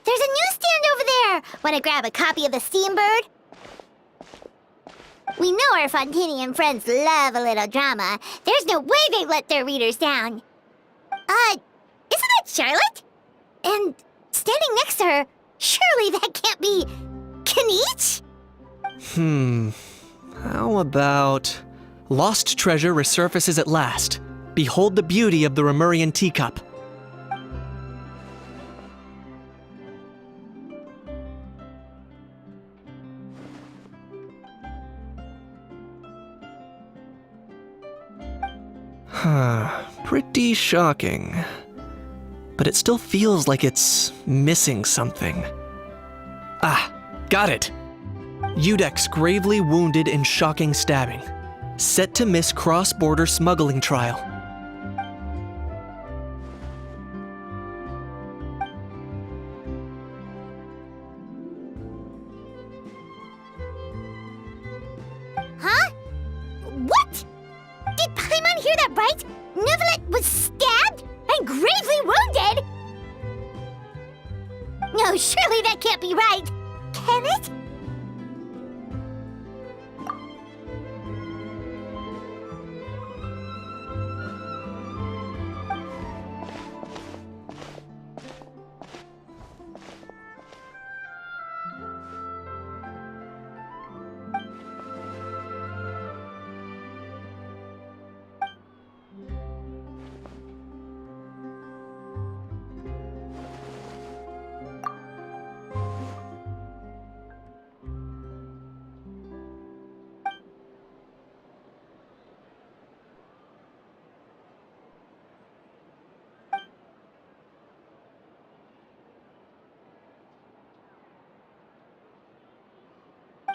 There's a newsstand over there! Want to grab a copy of the Steambird? We know our Fontanian friends love a little drama. There's no way they'd let their readers down. Isn't that Charlotte? And standing next to her, surely that can't be Kinich? How about... Lost treasure resurfaces at last. Behold the beauty of the Remurian teacup. Pretty shocking. But it still feels like it's missing something. Ah, got it! Udex gravely wounded in shocking stabbing. Set to miss cross-border smuggling trial. Huh? What? Did Paimon hear that right? Neuvillette was stabbed and gravely wounded? No, surely that can't be right. Can it?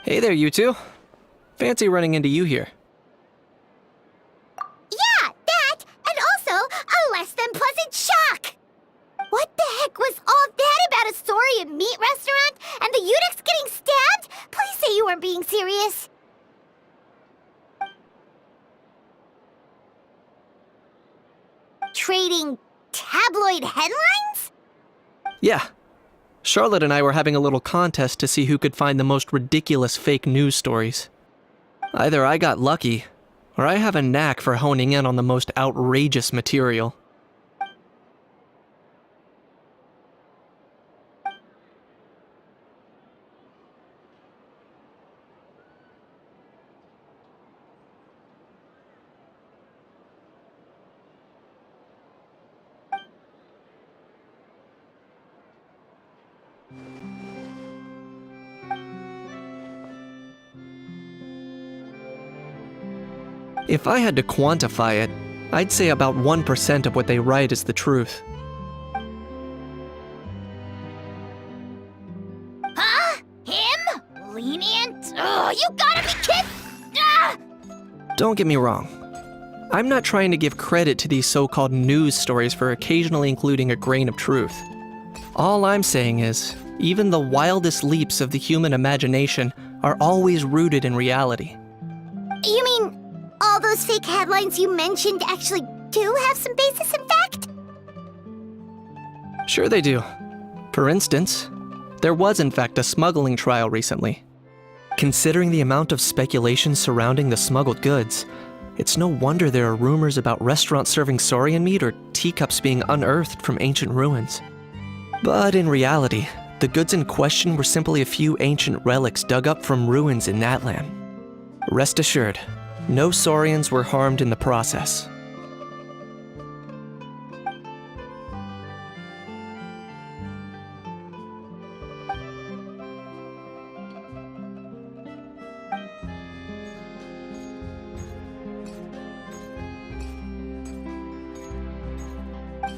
Hey there, you two. Fancy running into you here. Yeah, that, and also a less than pleasant shock. What the heck was all that about a Saurian meat restaurant and the Udex getting stabbed? Please say you weren't being serious. Trading tabloid headlines? Yeah. Charlotte and I were having a little contest to see who could find the most ridiculous fake news stories. Either I got lucky, or I have a knack for honing in on the most outrageous material. If I had to quantify it, I'd say about 1% of what they write is the truth. Huh? Him? Lenient? Oh, you gotta be kidding! Ah! Don't get me wrong. I'm not trying to give credit to these so-called news stories for occasionally including a grain of truth. All I'm saying is, even the wildest leaps of the human imagination are always rooted in reality. You mean all those fake headlines you mentioned actually do have some basis in fact? Sure they do. For instance, there was in fact a smuggling trial recently. Considering the amount of speculation surrounding the smuggled goods, it's no wonder there are rumors about restaurants serving saurian meat or teacups being unearthed from ancient ruins. But in reality, the goods in question were simply a few ancient relics dug up from ruins in Natlan. Rest assured, no saurians were harmed in the process.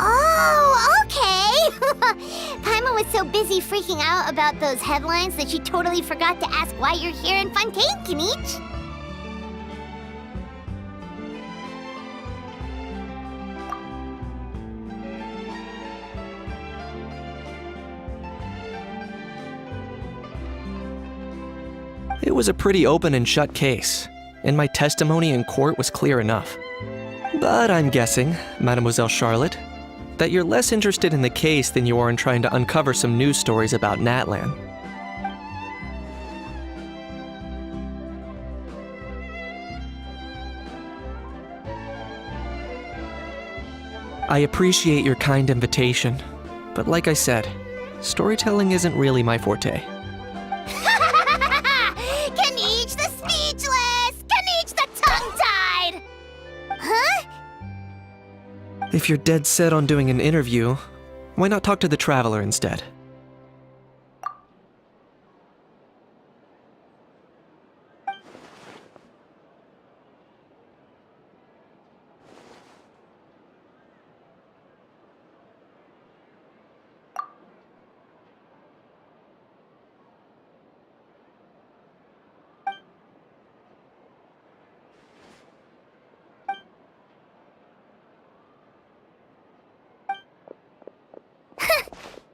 Oh, okay! Paimon was so busy freaking out about those headlines that she totally forgot to ask why you're here in Fontaine, Kinich. It was a pretty open and shut case, and my testimony in court was clear enough. But I'm guessing, Mademoiselle Charlotte, that you're less interested in the case than you are in trying to uncover some news stories about Natlan. I appreciate your kind invitation, but like I said, storytelling isn't really my forte. Kaniche the speechless! Kaniche the tongue-tied! Huh? If you're dead set on doing an interview, why not talk to the Traveler instead?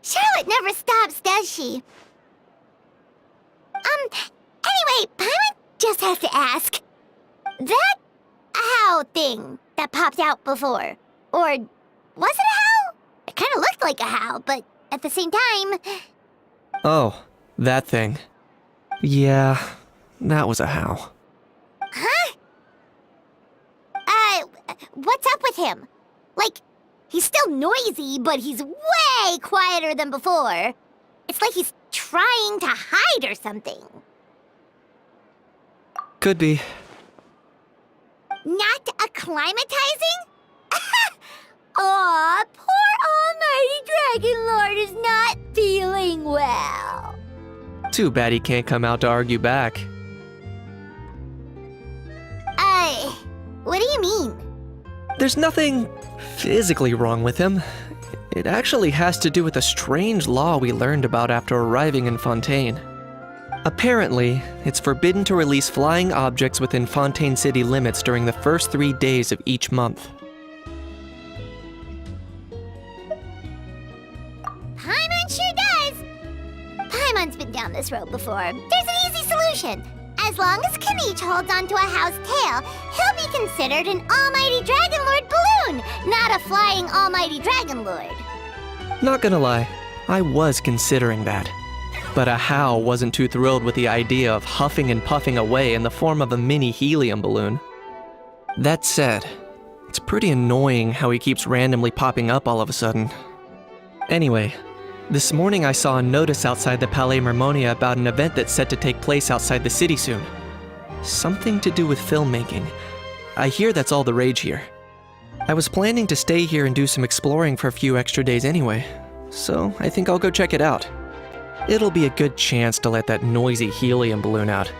Charlotte never stops, does she? Anyway, Paimon just has to ask. That how thing that popped out before, or was it a how? It kind of looked like a how, but at the same time... Oh, that thing. Yeah, that was a how. Huh? What's up with him? Like, he's still noisy, but he's way quieter than before. It's like he's trying to hide or something. Could be. Not acclimatizing? Aw, poor Almighty Dragon Lord is not feeling well. Too bad he can't come out to argue back. What do you mean? There's nothing physically wrong with him. It actually has to do with a strange law we learned about after arriving in Fontaine. Apparently, it's forbidden to release flying objects within Fontaine city limits during the first 3 days of each month. Paimon sure does! Paimon's been down this road before. There's an easy solution. As long as Kaniche holds onto a how's tail, he'll be considered an Almighty Dragon Lord balloon, not a flying Almighty Dragon Lord. Not gonna lie, I was considering that. But a how wasn't too thrilled with the idea of huffing and puffing away in the form of a mini helium balloon. That said, it's pretty annoying how he keeps randomly popping up all of a sudden. Anyway, this morning I saw a notice outside the Palais Mermonia about an event that's set to take place outside the city soon. Something to do with filmmaking. I hear that's all the rage here. I was planning to stay here and do some exploring for a few extra days anyway, so I think I'll go check it out. It'll be a good chance to let that noisy helium balloon out.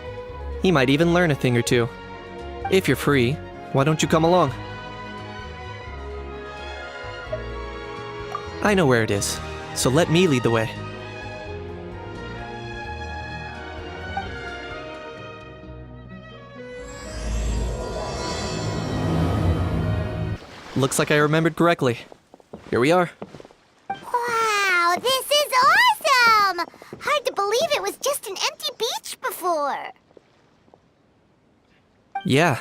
He might even learn a thing or two. If you're free, why don't you come along? I know where it is, so let me lead the way. Looks like I remembered correctly. Here we are. Wow, this is awesome! Hard to believe it was just an empty beach before. Yeah,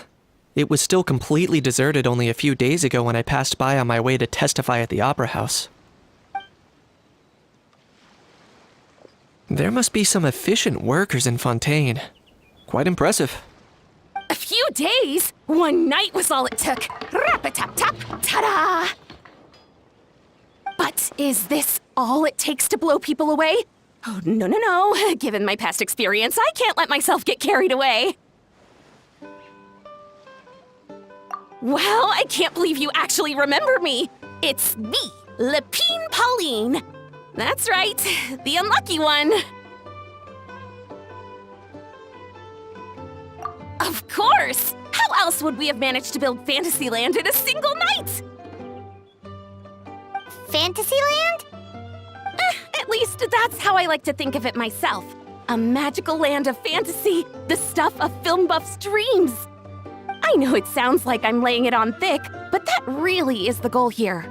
it was still completely deserted only a few days ago when I passed by on my way to testify at the Opera House. There must be some efficient workers in Fontaine. Quite impressive. A few days? One night was all it took. Rap-a-tap-tap, ta-da! But is this all it takes to blow people away? Oh, no. Given my past experience, I can't let myself get carried away. Well, I can't believe you actually remember me. It's me, Lepine Pauline. That's right, the unlucky one. Of course! How else would we have managed to build Fantasyland in a single night? Fantasyland? At least that's how I like to think of it myself. A magical land of fantasy, the stuff of film buffs' dreams. I know it sounds like I'm laying it on thick, but that really is the goal here.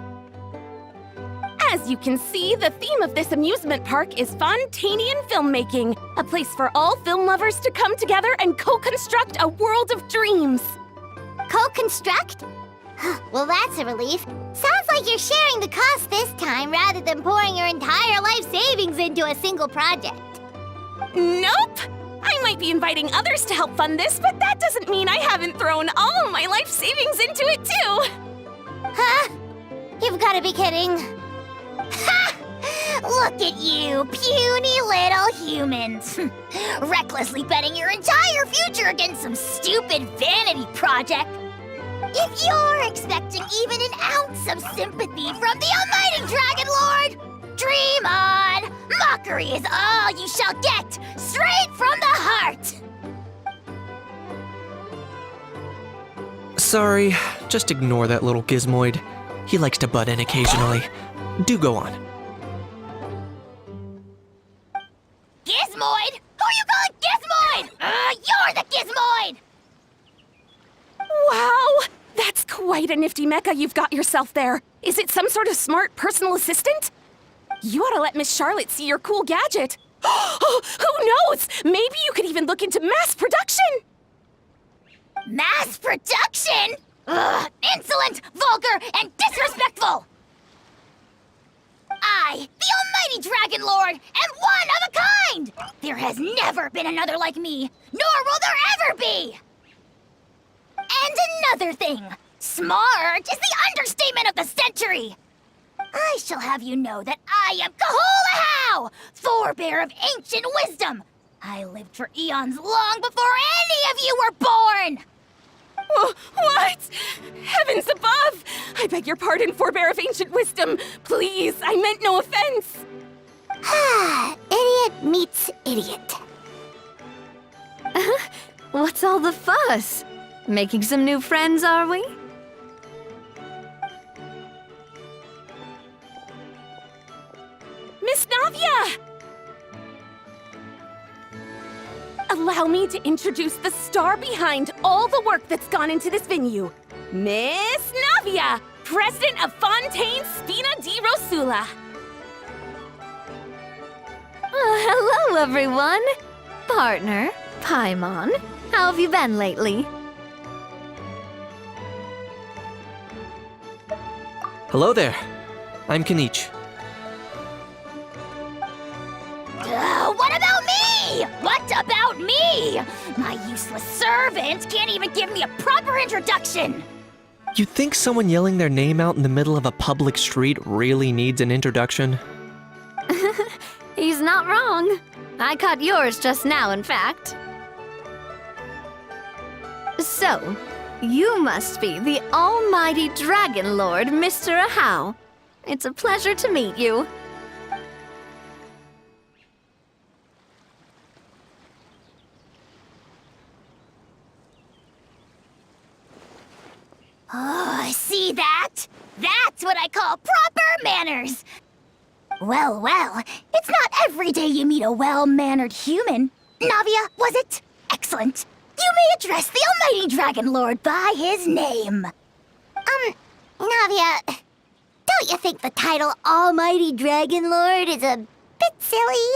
As you can see, the theme of this amusement park is Fontainian filmmaking, a place for all film lovers to come together and co-construct a world of dreams. Co-construct? Well, that's a relief. Sounds like you're sharing the cost this time rather than pouring your entire life savings into a single project. Nope! I might be inviting others to help fund this, but that doesn't mean I haven't thrown all of my life savings into it too! Huh? You've got to be kidding. Ha! Look at you, puny little humans. Recklessly betting your entire future against some stupid vanity project. If you're expecting even an ounce of sympathy from the almighty Dragon Lord, dream on! Mockery is all you shall get, straight from the heart! Sorry, just ignore that little gizmoid. He likes to butt in occasionally. Do go on. Gizmoid? Who you calling Gizmoid? You're the Gizmoid! Wow! That's quite a nifty mecha you've got yourself there. Is it some sort of smart personal assistant? You ought to let Miss Charlotte see your cool gadget. Who knows? Maybe you could even look into mass production! Mass production? Ugh, insolent, vulgar, and disrespectful! I, the almighty Dragon Lord, am one of a kind! There has never been another like me, nor will there ever be! And another thing, smart is the understatement of the century! I shall have you know that I am Kahulahau, forebear of ancient wisdom! I lived for eons long before any of you were born! What? Heavens above! I beg your pardon, forebear of ancient wisdom. Please, I meant no offense. Idiot meets idiot. What's all the fuss? Making some new friends, are we? Miss Navia! Allow me to introduce the star behind all the work that's gone into this venue. Miss Navia, president of Fontaine Spina di Rosula. Hello, everyone. Partner, Paimon, how have you been lately? Hello there. I'm Kanich. What about me? What about me? My useless servant can't even give me a proper introduction. You think someone yelling their name out in the middle of a public street really needs an introduction? He's not wrong. I caught yours just now, in fact. So, you must be the almighty Dragon Lord, Mr. Ahau. It's a pleasure to meet you. Oh, see that? That's what I call proper manners. Well, it's not every day you meet a well-mannered human. Navia, was it? Excellent. You may address the almighty Dragon Lord by his name. Navia, don't you think the title Almighty Dragon Lord is a bit silly?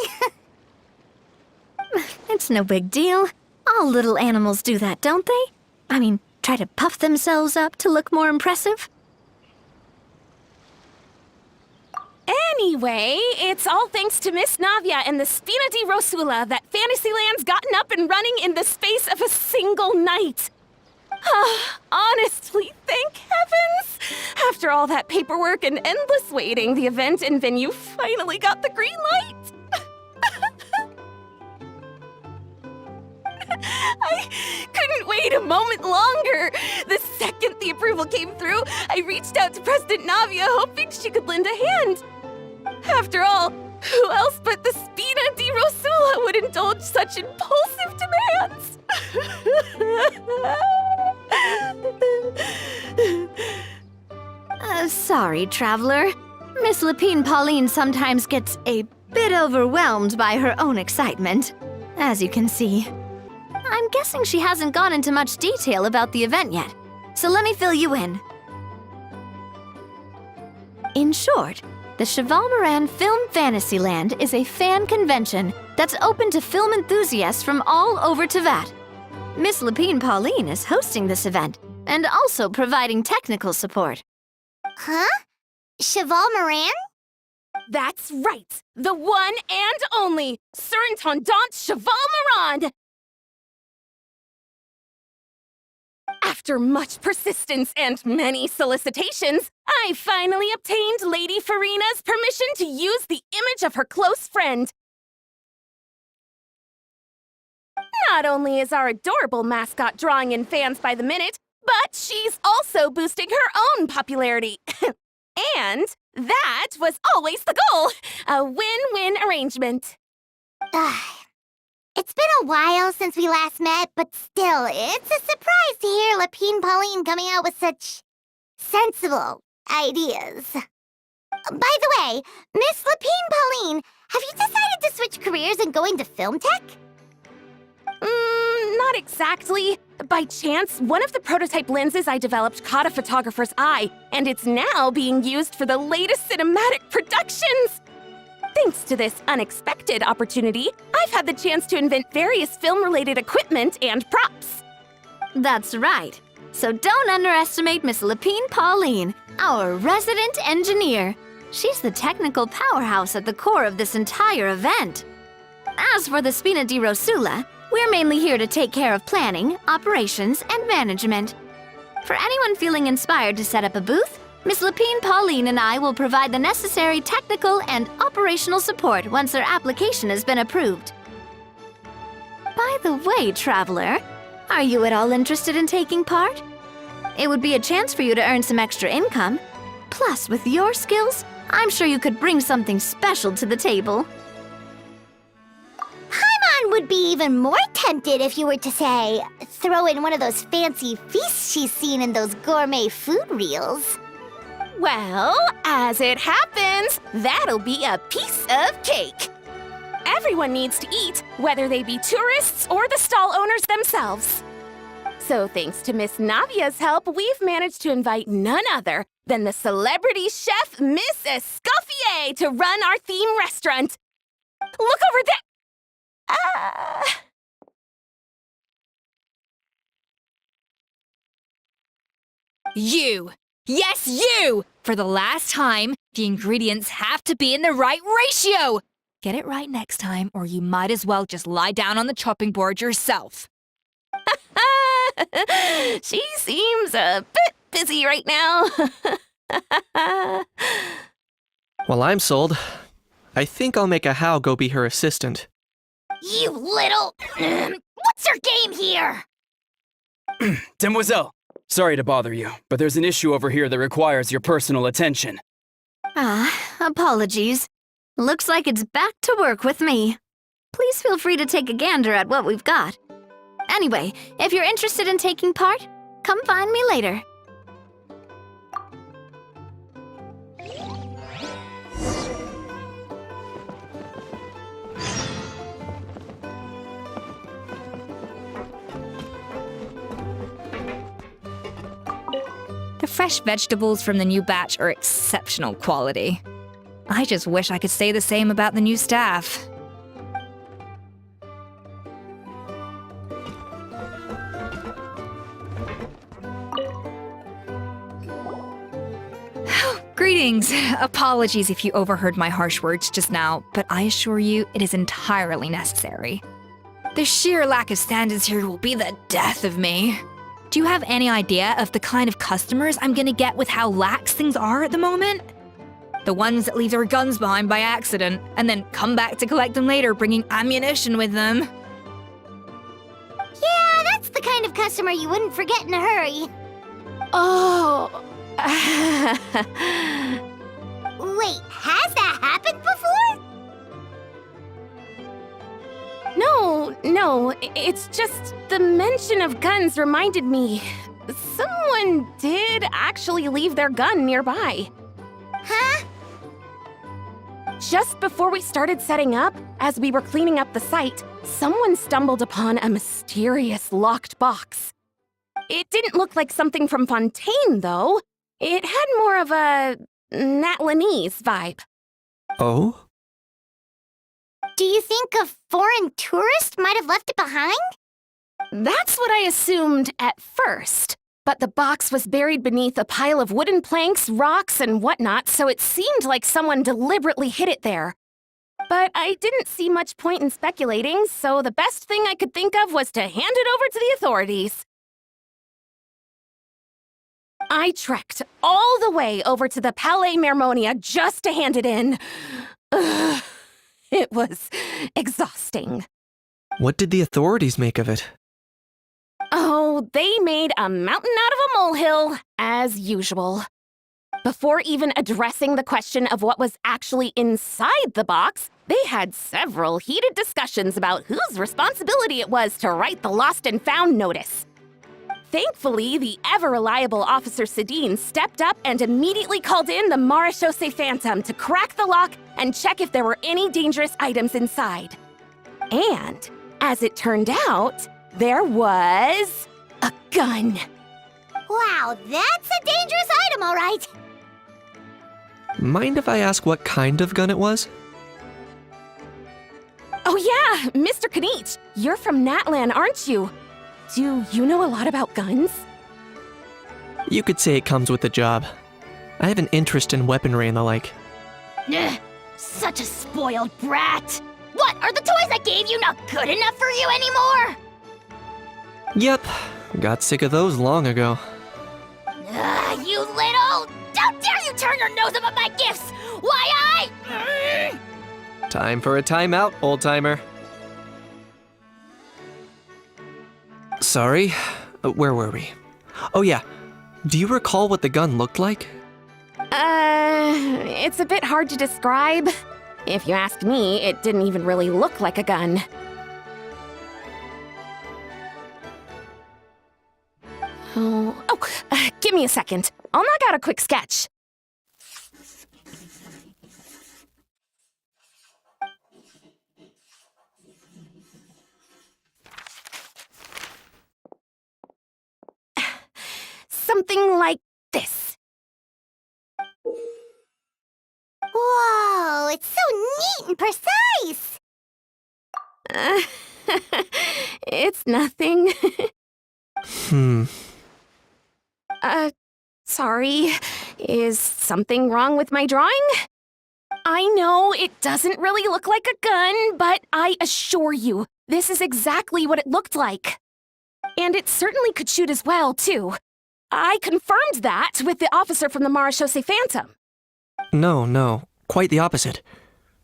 It's no big deal. All little animals do that, don't they? I mean, try to puff themselves up to look more impressive. Anyway, it's all thanks to Miss Navia and the Spina di Rosula that Fantasyland's gotten up and running in the space of a single night. Honestly, thank heavens! After all that paperwork and endless waiting, the event and venue finally got the green light. I couldn't wait a moment longer. The second the approval came through, I reached out to President Navia, hoping she could lend a hand. After all, who else but the Spina di Rosula would indulge such impulsive demands? Sorry, traveler. Miss Lapine Pauline sometimes gets a bit overwhelmed by her own excitement, as you can see. I'm guessing she hasn't gone into much detail about the event yet, so let me fill you in. In short, the Cheval Moran Film Fantasyland is a fan convention that's open to film enthusiasts from all over Teyvat. Miss Lapine Pauline is hosting this event and also providing technical support. Huh? Cheval Moran? That's right! The one and only Surintendant Cheval Moran! After much persistence and many solicitations, I finally obtained Lady Farina's permission to use the image of her close friend. Not only is our adorable mascot drawing in fans by the minute, but she's also boosting her own popularity. And that was always the goal! A win-win arrangement. It's been a while since we last met, but still, it's a surprise to hear Lapine Pauline coming out with such sensible ideas. By the way, Miss Lapine Pauline, have you decided to switch careers and go into film tech? Not exactly. By chance, one of the prototype lenses I developed caught a photographer's eye, and it's now being used for the latest cinematic productions. Thanks to this unexpected opportunity, I've had the chance to invent various film-related equipment and props. That's right. So don't underestimate Miss Lapine Pauline, our resident engineer. She's the technical powerhouse at the core of this entire event. As for the Spina di Rosula, we're mainly here to take care of planning, operations, and management. For anyone feeling inspired to set up a booth, Miss Lapine Pauline and I will provide the necessary technical and operational support once their application has been approved. By the way, traveler, are you at all interested in taking part? It would be a chance for you to earn some extra income. Plus, with your skills, I'm sure you could bring something special to the table. Paimon would be even more tempted if you were to, say, throw in one of those fancy feasts she's seen in those gourmet food reels. Well, as it happens, that'll be a piece of cake. Everyone needs to eat, whether they be tourists or the stall owners themselves. So thanks to Miss Navia's help, we've managed to invite none other than the celebrity chef Miss Escoffier to run our theme restaurant. Look over there! You! Yes, you! For the last time, the ingredients have to be in the right ratio! Get it right next time, or you might as well just lie down on the chopping board yourself. She seems a bit busy right now. Well, I'm sold. I think I'll make a How go be her assistant. You little... What's your game here? Demoiselle, sorry to bother you, but there's an issue over here that requires your personal attention. Apologies. Looks like it's back to work with me. Please feel free to take a gander at what we've got. Anyway, if you're interested in taking part, come find me later. The fresh vegetables from the new batch are exceptional quality. I just wish I could say the same about the new staff. Greetings. Apologies if you overheard my harsh words just now, but I assure you it is entirely necessary. The sheer lack of standards here will be the death of me. Do you have any idea of the kind of customers I'm gonna get with how lax things are at the moment? The ones that leave their guns behind by accident and then come back to collect them later bringing ammunition with them. Yeah, that's the kind of customer you wouldn't forget in a hurry. Oh. Wait, has that happened before? No, it's just the mention of guns reminded me. Someone did actually leave their gun nearby. Huh? Just before we started setting up, as we were cleaning up the site, someone stumbled upon a mysterious locked box. It didn't look like something from Fontaine, though. It had more of a Natlanese vibe. Oh? Do you think a foreign tourist might have left it behind? That's what I assumed at first. but the box was buried beneath a pile of wooden planks, rocks, and whatnot, so it seemed like someone deliberately hid it there. But I didn't see much point in speculating, so the best thing I could think of was to hand it over to the authorities. I trekked all the way over to the Palais Mermonia just to hand it in. Ugh, it was exhausting. What did the authorities make of it? Oh, they made a mountain out of a molehill, as usual. Before even addressing the question of what was actually inside the box, they had several heated discussions about whose responsibility it was to write the lost and found notice. Thankfully, the ever-reliable Officer Sedine stepped up and immediately called in the Marechaussee Phantom to crack the lock and check if there were any dangerous items inside. And, as it turned out, there was a gun. Wow, that's a dangerous item, all right. Mind if I ask what kind of gun it was? Oh yeah, Mr. Kanich, you're from Natlan, aren't you? Do you know a lot about guns? You could say it comes with the job. I have an interest in weaponry and the like. Ugh, such a spoiled brat. What, are the toys I gave you not good enough for you anymore? Yep, got sick of those long ago. Ugh, you little... How dare you turn your nose up at my gifts! Why I... Time for a timeout, old-timer. Sorry, where were we? Oh yeah, do you recall what the gun looked like? It's a bit hard to describe. If you ask me, it didn't even really look like a gun. Give me a second. I'll knock out a quick sketch. Something like this. Whoa, it's so neat and precise! It's nothing. Sorry. Is something wrong with my drawing? I know it doesn't really look like a gun, but I assure you, this is exactly what it looked like. And it certainly could shoot as well, too. I confirmed that with the officer from the Marechaussee Phantom. No, quite the opposite.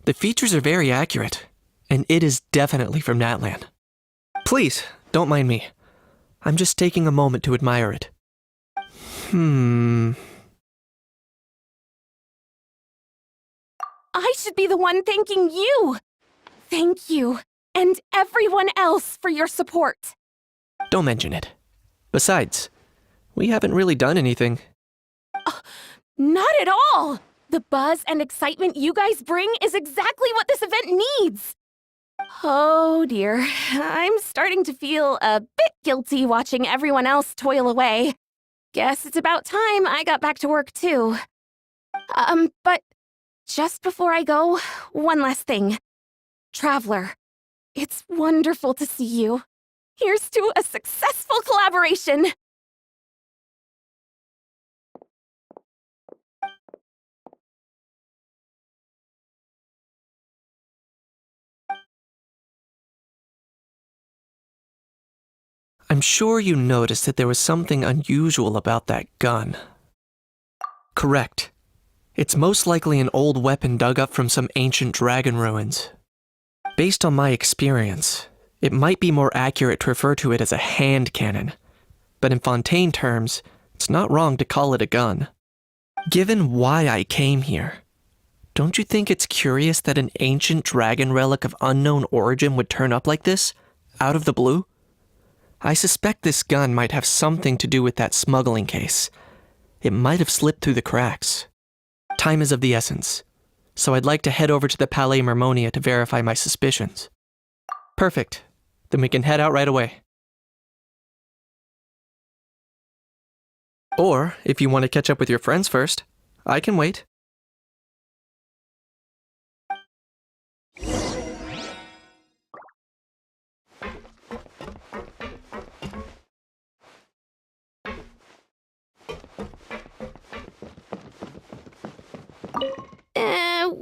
The features are very accurate, and it is definitely from Natlan. Please, don't mind me. I'm just taking a moment to admire it. I should be the one thanking you. Thank you, and everyone else for your support. Don't mention it. Besides, we haven't really done anything. Not at all! The buzz and excitement you guys bring is exactly what this event needs. Oh dear, I'm starting to feel a bit guilty watching everyone else toil away. Guess it's about time I got back to work too. But just before I go, one last thing. Traveler, it's wonderful to see you. Here's to a successful collaboration! I'm sure you noticed that there was something unusual about that gun. Correct. It's most likely an old weapon dug up from some ancient dragon ruins. Based on my experience, it might be more accurate to refer to it as a hand cannon, but in Fontaine terms, it's not wrong to call it a gun. Given why I came here, don't you think it's curious that an ancient dragon relic of unknown origin would turn up like this, out of the blue? I suspect this gun might have something to do with that smuggling case. It might have slipped through the cracks. Time is of the essence, so I'd like to head over to the Palais Mermonia to verify my suspicions. Perfect. Then we can head out right away. Or, if you want to catch up with your friends first, I can wait.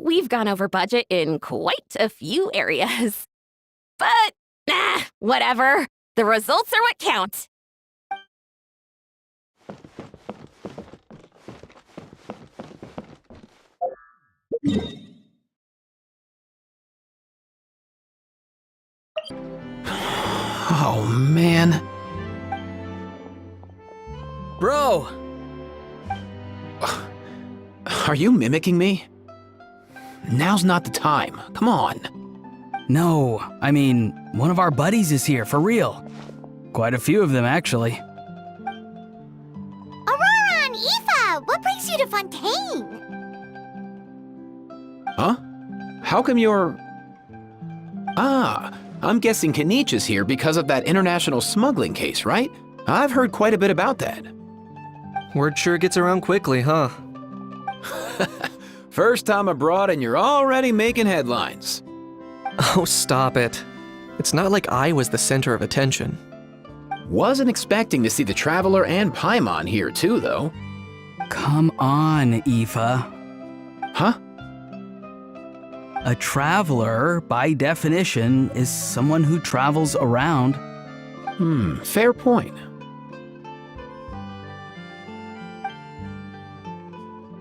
we've gone over budget in quite a few areas. But, whatever. The results are what count. Oh, man. Bro! Are you mimicking me? Now's not the time. Come on. No, I mean, one of our buddies is here, for real. Quite a few of them, actually. Aurora and Aoife, what brings you to Fontaine? Huh? How come you're... Ah, I'm guessing Kanich is here because of that international smuggling case, right? I've heard quite a bit about that. Word sure gets around quickly, huh? First time abroad and you're already making headlines. Oh, stop it. It's not like I was the center of attention. Wasn't expecting to see the Traveler and Paimon here too, though. Come on, Aoife. Huh? A traveler, by definition, is someone who travels around. Fair point.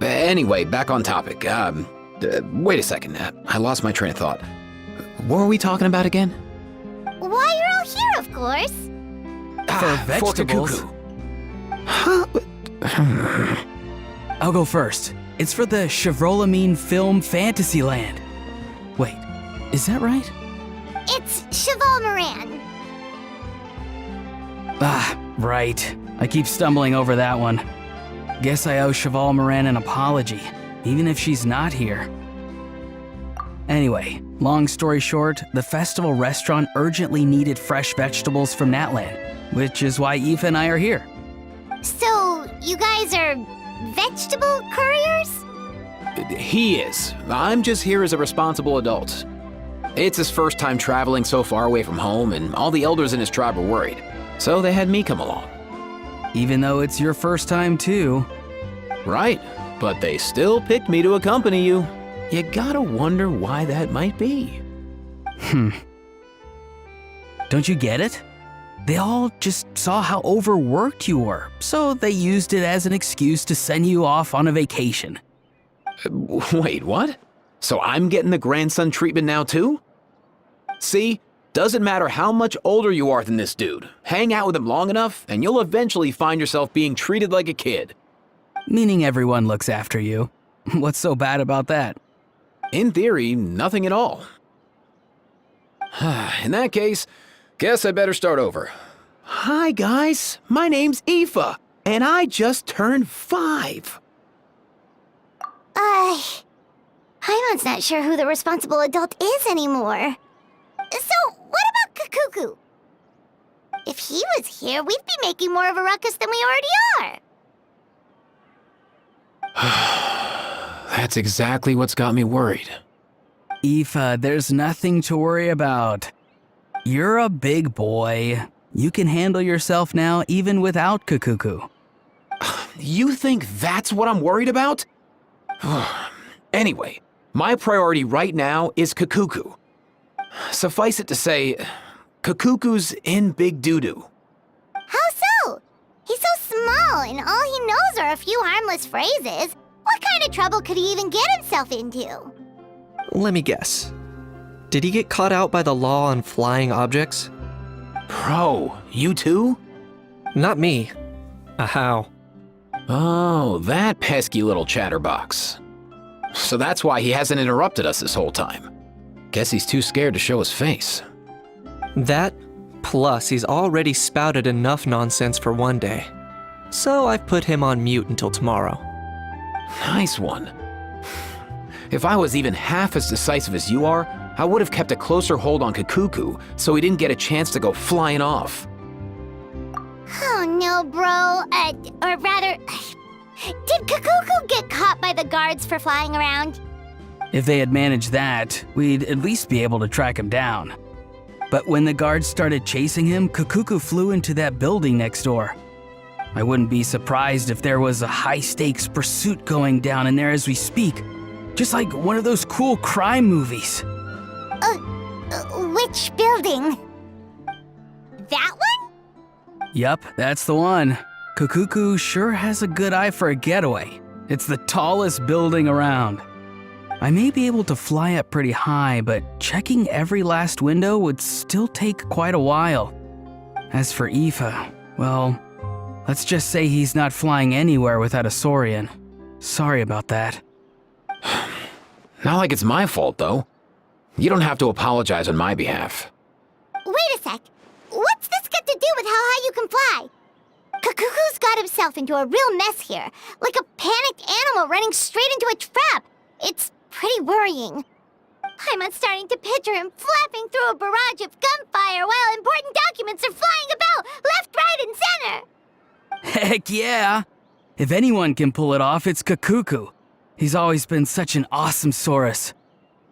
Anyway, back on topic. Wait a second. I lost my train of thought. What were we talking about again? Why, you're all here, of course. For vegetables. Huh? I'll go first. It's for the Chevrolamine Film Fantasyland. Wait, is that right? It's Cheval Moran. Ah, right. I keep stumbling over that one. Guess I owe Cheval Moran an apology, even if she's not here. Anyway, long story short, the festival restaurant urgently needed fresh vegetables from Natlan, which is why Aoife and I are here. So, you guys are vegetable couriers? He is. I'm just here as a responsible adult. It's his first time traveling so far away from home, and all the elders in his tribe were worried. So they had me come along. Even though it's your first time too. Right, but they still picked me to accompany you. You gotta wonder why that might be. Don't you get it? They all just saw how overworked you were, so they used it as an excuse to send you off on a vacation. Wait, what? So I'm getting the grandson treatment now too? See? Doesn't matter how much older you are than this dude. Hang out with him long enough, and you'll eventually find yourself being treated like a kid. Meaning everyone looks after you. What's so bad about that? In theory, nothing at all. In that case, guess I better start over. Hi guys, my name's Aoife, and I just turned 5. Paimon's not sure who the responsible adult is anymore. So, what about Kakuku? If he was here, we'd be making more of a ruckus than we already are. That's exactly what's got me worried. Aoife, there's nothing to worry about. You're a big boy. You can handle yourself now even without Kakuku. You think that's what I'm worried about? Anyway, my priority right now is Kakuku. Suffice it to say, Kakuku's in big doo-doo. How so? He's so small, and all he knows are a few harmless phrases. What kind of trouble could he even get himself into? Let me guess. Did he get caught out by the law on flying objects? Bro, you too? Not me. How? Oh, that pesky little chatterbox. So that's why he hasn't interrupted us this whole time. Guess he's too scared to show his face. That, plus he's already spouted enough nonsense for one day. So I've put him on mute until tomorrow. Nice one. If I was even half as decisive as you are, I would have kept a closer hold on Kakuku so he didn't get a chance to go flying off. Oh no, bro. Or rather, did Kakuku get caught by the guards for flying around? If they had managed that, we'd at least be able to track him down. But when the guards started chasing him, Kakuku flew into that building next door. I wouldn't be surprised if there was a high-stakes pursuit going down in there as we speak. Just like one of those cool crime movies. Which building? That one? Yup, that's the one. Kukuku sure has a good eye for a getaway. It's the tallest building around. I may be able to fly up pretty high, but checking every last window would still take quite a while. As for Aoife, well, let's just say he's not flying anywhere without a Saurian. Sorry about that. Not like it's my fault, though. You don't have to apologize on my behalf. Wait a sec. What's this got to do with how high you can fly? Kukuku's got himself into a real mess here, like a panicked animal running straight into a trap. It's pretty worrying. I'm starting to picture him flapping through a barrage of gunfire while important documents are flying about left, right, and center. Heck yeah! If anyone can pull it off, it's Kukuku. He's always been such an awesome Saurus.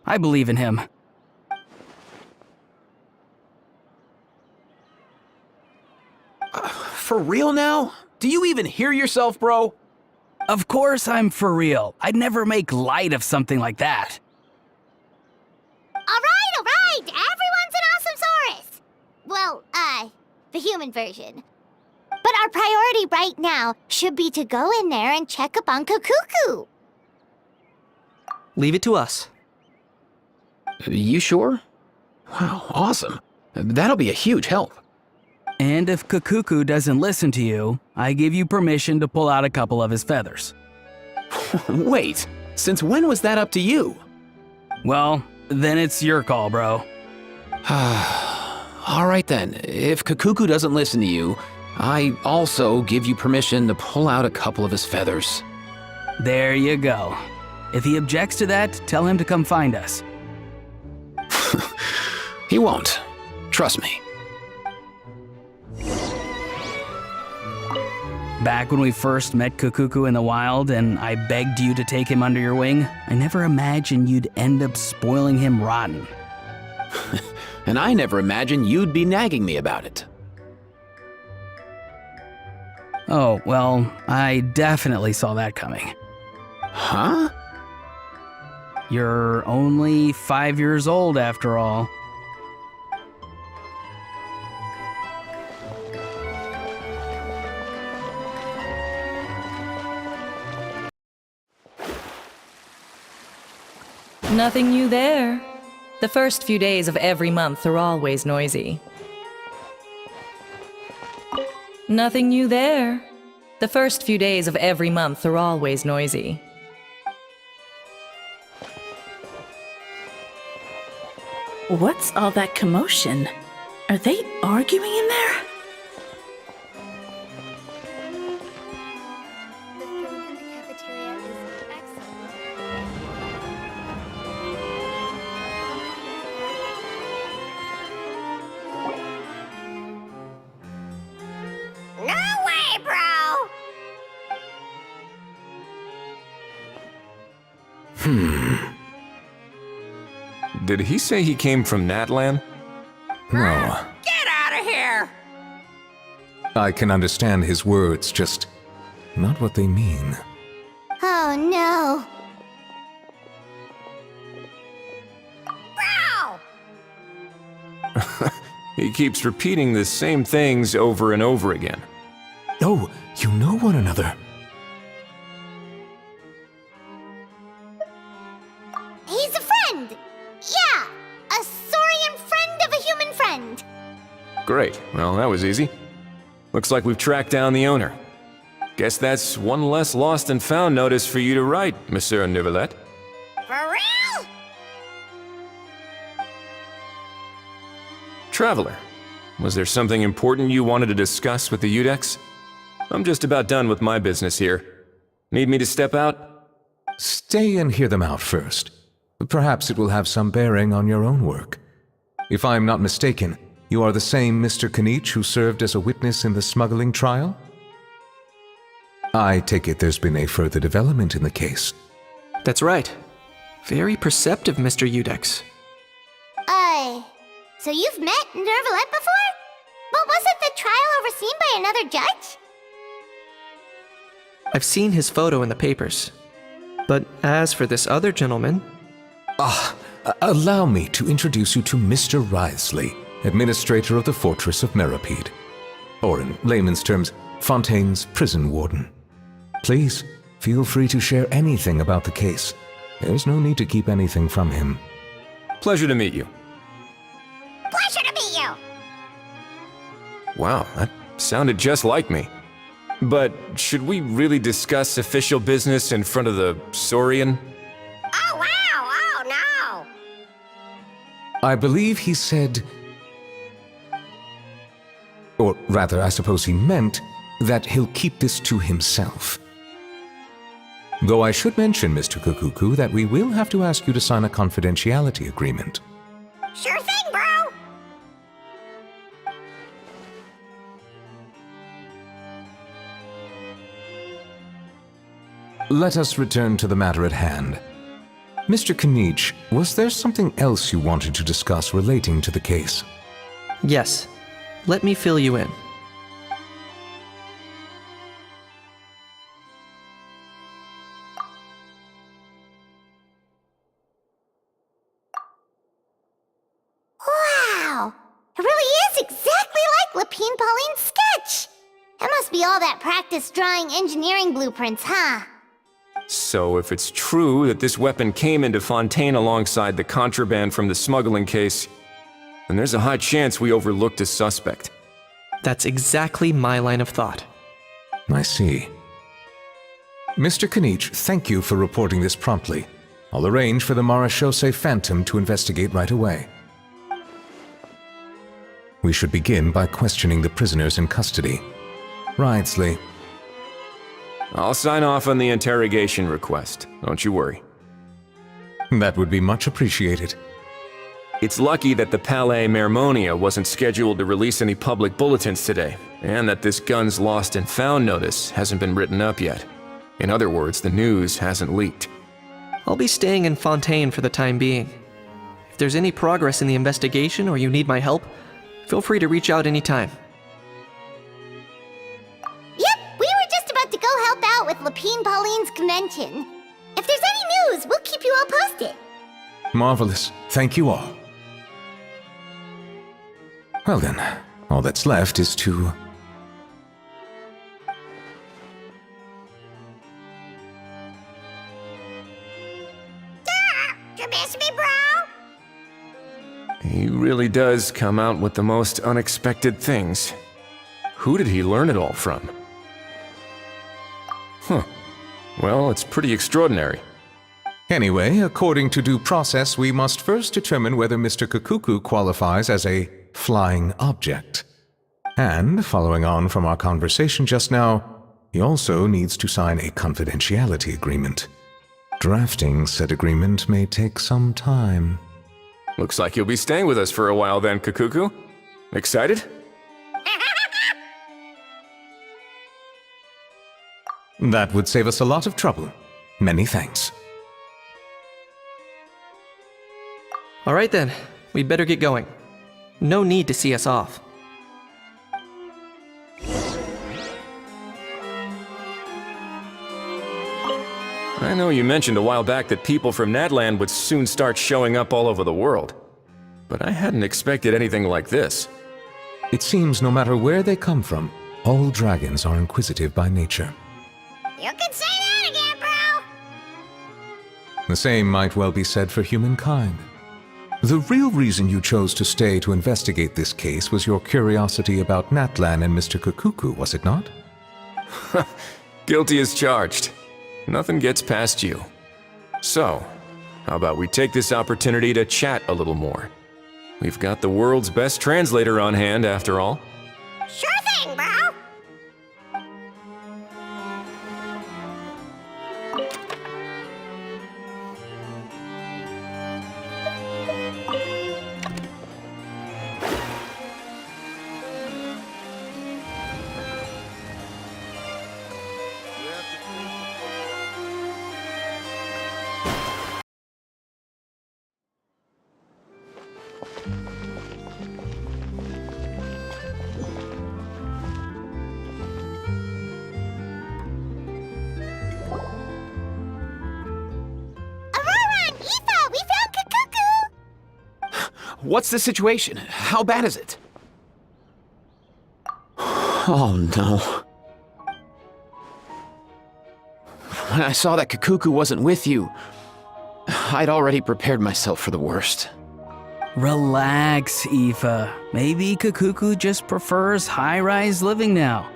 I believe in him. For real now? Do you even hear yourself, bro? Of course I'm for real. I'd never make light of something like that. All right. Everyone's an awesome Saurus. Well, the human version. But our priority right now should be to go in there and check up on Kukuku. Leave it to us. You sure? Wow, awesome. That'll be a huge help. And if Kukuku doesn't listen to you, I give you permission to pull out a couple of his feathers. Wait, since when was that up to you? Well, then it's your call, bro. All right then, if Kukuku doesn't listen to you, I also give you permission to pull out a couple of his feathers. There you go. If he objects to that, tell him to come find us. He won't. Trust me. Back when we first met Kukuku in the wild and I begged you to take him under your wing, I never imagined you'd end up spoiling him rotten. And I never imagined you'd be nagging me about it. Oh, well, I definitely saw that coming. Huh? You're only 5 years old after all. Nothing new there. The first few days of every month are always noisy. Nothing new there. The first few days of every month are always noisy. What's all that commotion? Are they arguing in there? No way, bro! Did he say he came from Natlan? No. Get out of here! I can understand his words, just not what they mean. Oh no. Bro! He keeps repeating the same things over and over again. Oh, you know one another. He's a friend! Yeah! A saurian friend of a human friend! Great. Well, that was easy. Looks like we've tracked down the owner. Guess that's one less lost and found notice for you to write, Monsieur Neuvillette. For real? Traveler, was there something important you wanted to discuss with the Udex? I'm just about done with my business here. Need me to step out? Stay and hear them out first. Perhaps it will have some bearing on your own work. If I'm not mistaken, you are the same Mr. Kanich who served as a witness in the smuggling trial? I take it there's been a further development in the case. That's right. Very perceptive, Mr. Udex. So you've met Neuvillette before? But wasn't the trial overseen by another judge? I've seen his photo in the papers. But as for this other gentleman, Allow me to introduce you to Mr. Wriothesley, administrator of the Fortress of Meripede. Or in layman's terms, Fontaine's prison warden. Please, feel free to share anything about the case. There's no need to keep anything from him. Pleasure to meet you. Pleasure to meet you. Wow, that sounded just like me. But should we really discuss official business in front of the Saurian? Oh, wow. Oh, no. I believe he said... Or rather, I suppose he meant that he'll keep this to himself. Though I should mention, Mr. Kukuku, that we will have to ask you to sign a confidentiality agreement. Sure thing, bro. Let us return to the matter at hand. Mr. Kanich, was there something else you wanted to discuss relating to the case? yes, let me fill you in. Wow. It really is exactly like Lapine Pauline's sketch. That must be all that practice drawing engineering blueprints, huh? So if it's true that this weapon came into Fontaine alongside the contraband from the smuggling case, then there's a high chance we overlooked a suspect. That's exactly my line of thought. I see. Mr. Kanich, thank you for reporting this promptly. I'll arrange for the Marechaussee Phantom to investigate right away. We should begin by questioning the prisoners in custody. Wriothesley. I'll sign off on the interrogation request, don't you worry. That would be much appreciated. It's lucky that the Palais Mermonia wasn't scheduled to release any public bulletins today, and that this guns lost and found notice hasn't been written up yet. In other words, the news hasn't leaked. I'll be staying in Fontaine for the time being. If there's any progress in the investigation or you need my help, feel free to reach out anytime. Yep, we were just about to go help out with Lapine Pauline's convention. If there's any news, we'll keep you all posted. Marvelous. Thank you all. Well then, all that's left is to... You miss me, bro? He really does come out with the most unexpected things. Who did he learn it all from? Huh. Well, it's pretty extraordinary. Anyway, according to due process, we must first determine whether Mr. Kukuku qualifies as a flying object. And, following on from our conversation just now, he also needs to sign a confidentiality agreement. Drafting said agreement may take some time. Looks like you'll be staying with us for a while then, Kukuku. Excited? That would save us a lot of trouble. Many thanks. All right then, we'd better get going. No need to see us off. I know you mentioned a while back that people from Natlan would soon start showing up all over the world. But I hadn't expected anything like this. It seems no matter where they come from, all dragons are inquisitive by nature. You can say that again, bro. The same might well be said for humankind. The real reason you chose to stay to investigate this case was your curiosity about Natlan and Mr. Kukuku, was it not? Guilty as charged. Nothing gets past you. So, how about we take this opportunity to chat a little more? We've got the world's best translator on hand, after all. Sure thing, bro. What's the situation? How bad is it? Oh no. When I saw that Kakuku wasn't with you, I'd already prepared myself for the worst. Relax, Aoife. Maybe Kakuku just prefers high-rise living now.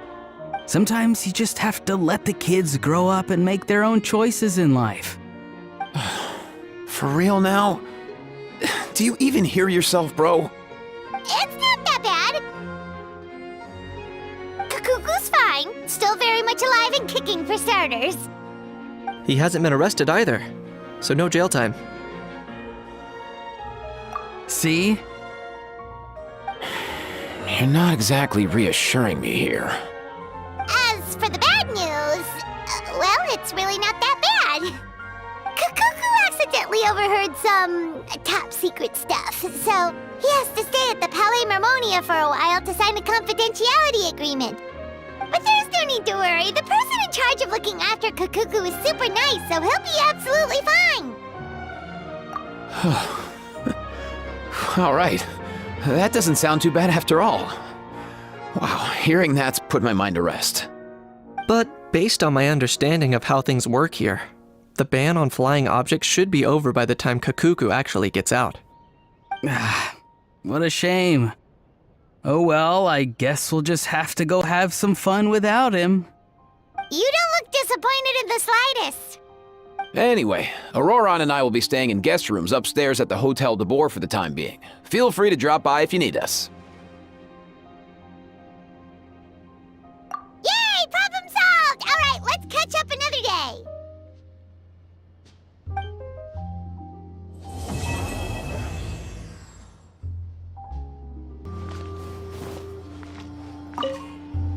Sometimes you just have to let the kids grow up and make their own choices in life. For real now? Do you even hear yourself, bro? It's not that bad. Kakuku's fine. Still very much alive and kicking for starters. He hasn't been arrested either, so no jail time. See? You're not exactly reassuring me here. As for the bad news, well, it's really not that bad. Kakuku accidentally overheard some top secret stuff, so he has to stay at the Palais Mermonia for a while to sign a confidentiality agreement. But there's no need to worry. The person in charge of looking after Kakuku is super nice, so he'll be absolutely fine. All right. That doesn't sound too bad after all. Wow, hearing that's put my mind to rest. But based on my understanding of how things work here, the ban on flying objects should be over by the time Kakuku actually gets out. What a shame. Oh well, I guess we'll just have to go have some fun without him. You don't look disappointed in the slightest. Anyway, Auroron and I will be staying in guest rooms upstairs at the Hotel de Boer for the time being. Feel free to drop by if you need us. Yay! Problem solved! All right, let's catch up another day.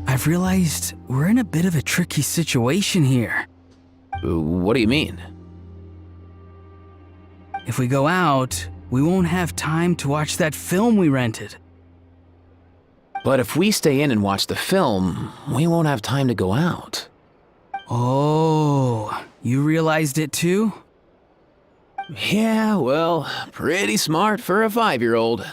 I've realized we're in a bit of a tricky situation here. What do you mean? If we go out, we won't have time to watch that film we rented. But if we stay in and watch the film, we won't have time to go out. Oh, you realized it too? Yeah, well, pretty smart for a 5-year-old.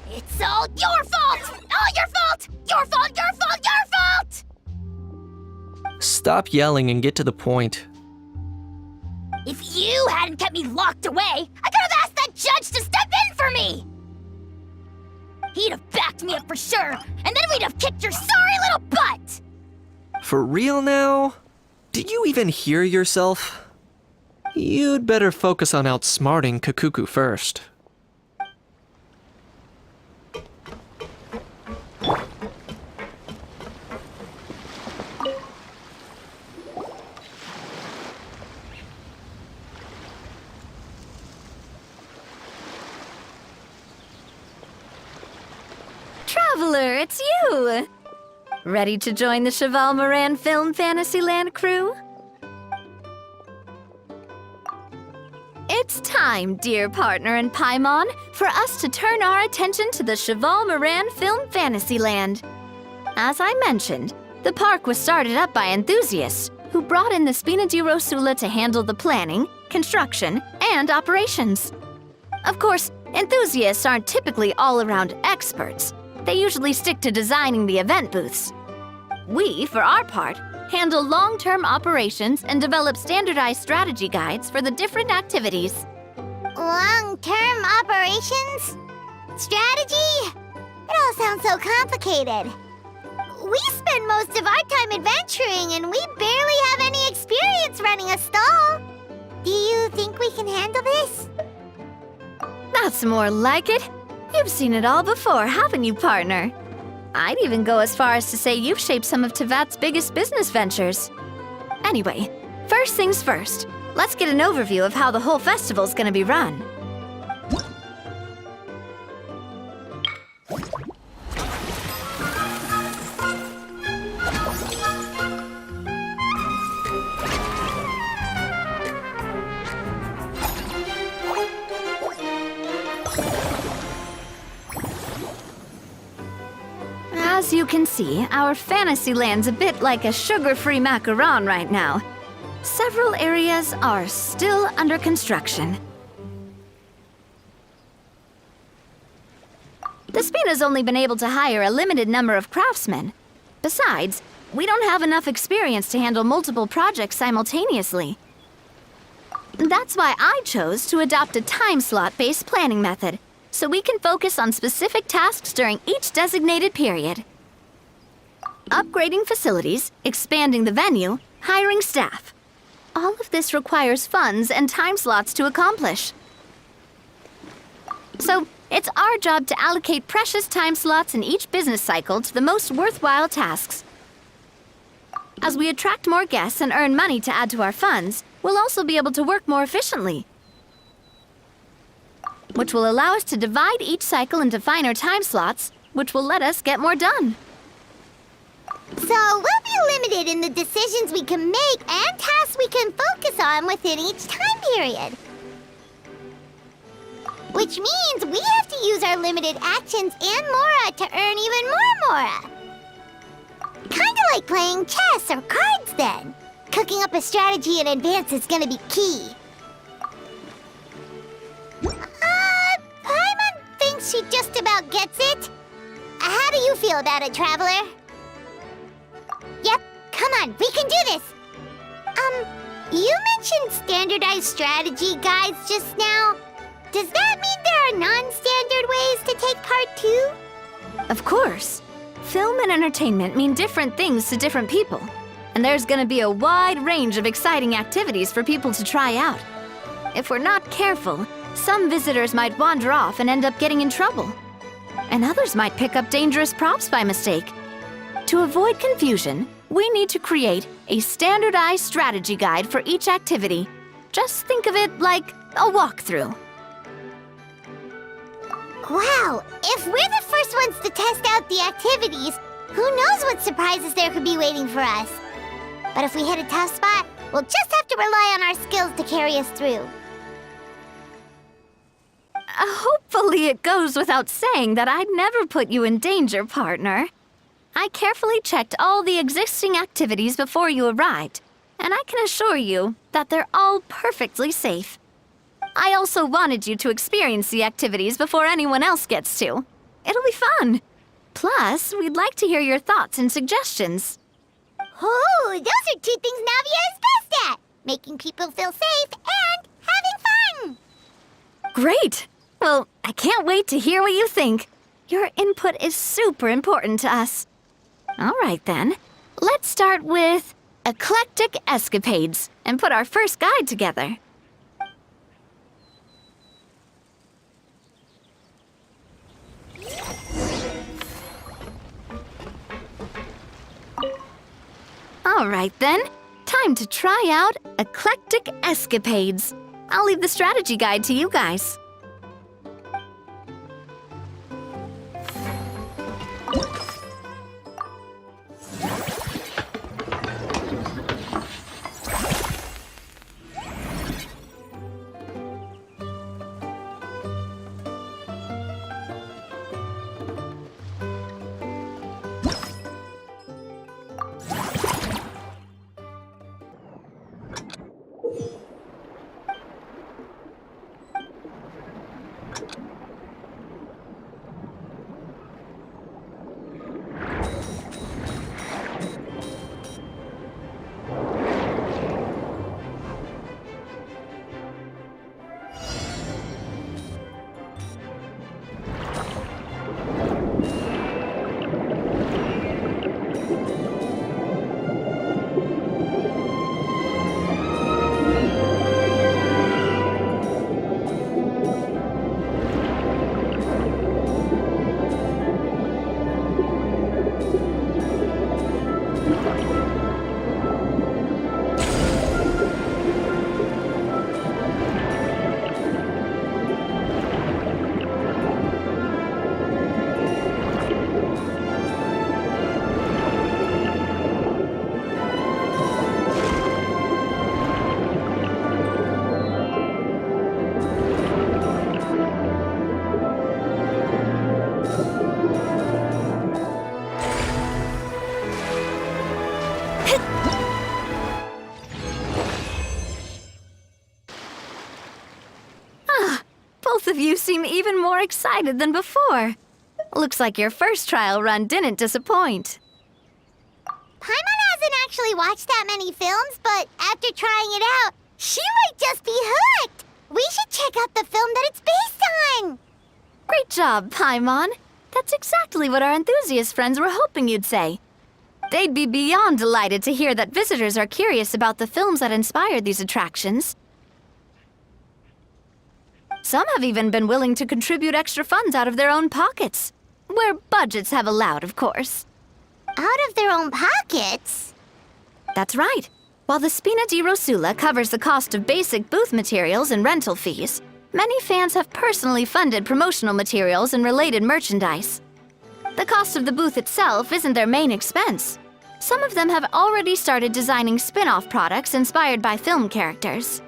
It's all your fault! All your fault! Your fault, your fault, your fault! Stop yelling and get to the point. If you hadn't kept me locked away, I could have asked that judge to step in for me! He'd have backed me up for sure, and then we'd have kicked your sorry little butt! For real now? Did you even hear yourself? You'd better focus on outsmarting Kakuku first. Traveler, it's you! Ready to join the Cheval Moran Film Fantasyland crew? It's time! time, dear partner and Paimon, for us to turn our attention to the Cheval Moran Film Fantasyland. As I mentioned, the park was started up by enthusiasts who brought in the Spina di Rosula to handle the planning, construction, and operations. Of course, enthusiasts aren't typically all-around experts. They usually stick to designing the event booths. We, for our part, handle long-term operations and develop standardized strategy guides for the different activities. Long-term operations? Strategy? It all sounds so complicated. We spend most of our time adventuring and we barely have any experience running a stall. Do you think we can handle this? That's more like it. You've seen it all before, haven't you, partner? I'd even go as far as to say you've shaped some of Tevat's biggest business ventures. Anyway, first things first. Let's get an overview of how the whole festival's gonna be run. As you can see, our Fantasyland's a bit like a sugar-free macaron right now. Several areas are still under construction. The Spina's only been able to hire a limited number of craftsmen. Besides, we don't have enough experience to handle multiple projects simultaneously. That's why I chose to adopt a time slot-based planning method, so we can focus on specific tasks during each designated period. Upgrading facilities, expanding the venue, hiring staff. All of this requires funds and time slots to accomplish. So, it's our job to allocate precious time slots in each business cycle to the most worthwhile tasks. As we attract more guests and earn money to add to our funds, we'll also be able to work more efficiently, which will allow us to divide each cycle into finer time slots, which will let us get more done. So we'll be limited in the decisions we can make and tasks we can focus on within each time period. Which means we have to use our limited actions and Mora to earn even more Mora. Kinda like playing chess or cards then. Cooking up a strategy in advance is gonna be key. Paimon thinks she just about gets it. How do you feel about it, Traveler? Yep, come on, we can do this! You mentioned standardized strategy guides just now. Does that mean there are non-standard ways to take part too? Of course. Film and entertainment mean different things to different people. And there's gonna be a wide range of exciting activities for people to try out. If we're not careful, some visitors might wander off and end up getting in trouble. And others might pick up dangerous props by mistake. To avoid confusion, we need to create a standardized strategy guide for each activity. Just think of it like a walkthrough. Wow, if we're the first ones to test out the activities, who knows what surprises there could be waiting for us. But if we hit a tough spot, we'll just have to rely on our skills to carry us through. Hopefully it goes without saying that I'd never put you in danger, partner. I carefully checked all the existing activities before you arrived, and I can assure you that they're all perfectly safe. I also wanted you to experience the activities before anyone else gets to. It'll be fun. Plus, we'd like to hear your thoughts and suggestions. Oh, those are two things Navia is best at! Making people feel safe and having fun! Great! Well, I can't wait to hear what you think. Your input is super important to us. All right then, let's start with Eclectic Escapades and put our first guide together. All right then, time to try out Eclectic Escapades. I'll leave the strategy guide to you guys. Both of you seem even more excited than before. Looks like your first trial run didn't disappoint. Paimon hasn't actually watched that many films, but after trying it out, she might just be hooked. We should check out the film that it's based on. Great job, Paimon. That's exactly what our enthusiast friends were hoping you'd say. They'd be beyond delighted to hear that visitors are curious about the films that inspired these attractions. Some have even been willing to contribute extra funds out of their own pockets. Where budgets have allowed, of course. Out of their own pockets? That's right. While the Spina di Rosula covers the cost of basic booth materials and rental fees, many fans have personally funded promotional materials and related merchandise. The cost of the booth itself isn't their main expense. Some of them have already started designing spin-off products inspired by film characters.